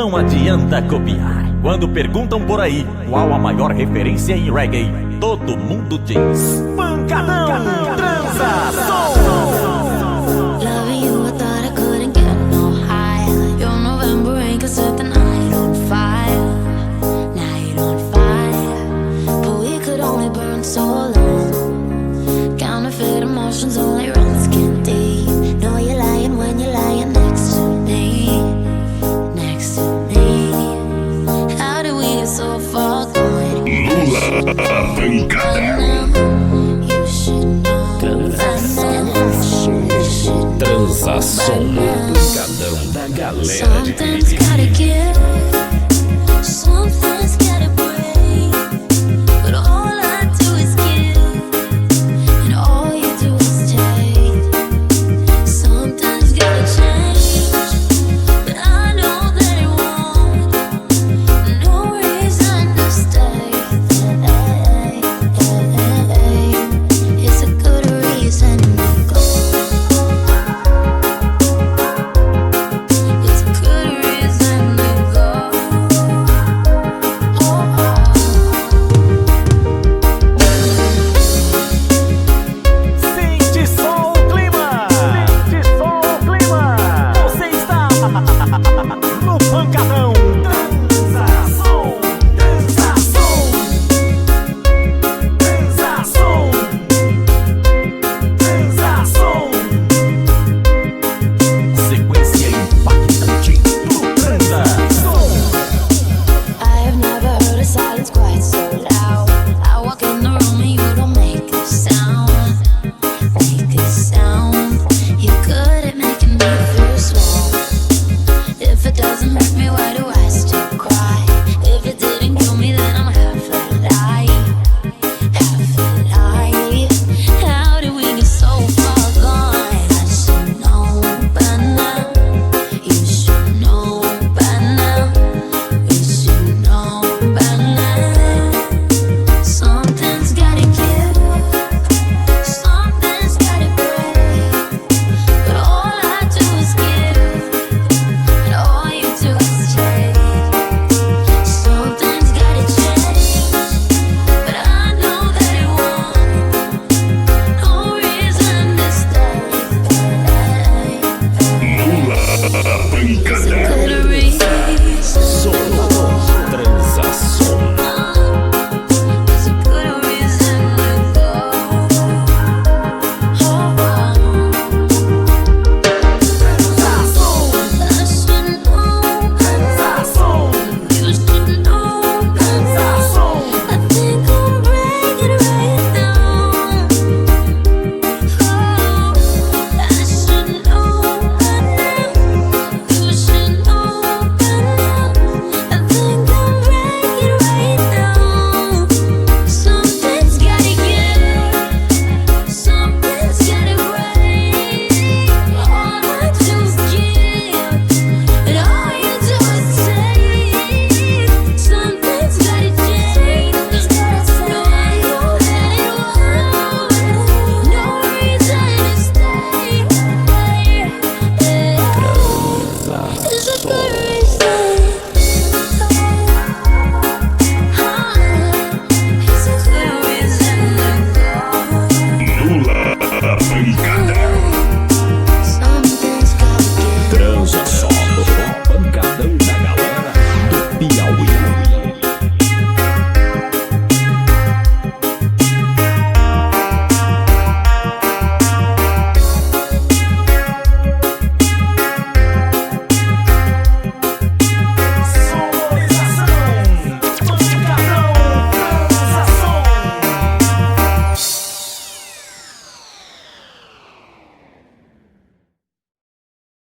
Não adianta copiar. Quando perguntam por aí qual a maior referência em reggae, todo mundo diz: Pancadão, Transa Som. Loving you, I thought I couldn't get no higher. Your November rain could set the night on fire. Night on fire. But we could only burn so long. Counterfeit emotions only run skin deep. Know you're lying when you're lying next to me. Next to me. How did we get so far gone? Lula, pancadão. You should know. Transa Som, pancadão da galera de Something's gotta give, something's gotta break. But all I do is give, and all you do is take. Something's gotta change, but I know that it won't. No reason to stay. It's a good reason to go. It's a good reason to go. Sente só o clima. Sente só o clima. Você está no Pancadão. Transa Som. Transa Som. Transa Som. Transa Som. Sequência impactante do Transa Som. I've never heard a silence quite so loud. I walk in the room and you don't make a sound. Make a sound. You're good at making me feel small. If it doesn't hurt me, why do I still cry? If it didn't kill me, then I'm half alive. Half alive. How did we get so far gone? I should know by now. You should know by now. We should know by now. Something's gotta give, something's gotta break. But all I do is give, and all you do is take. Something's gotta change, but I know that it won't. No reason to stay. Lula, pancadão.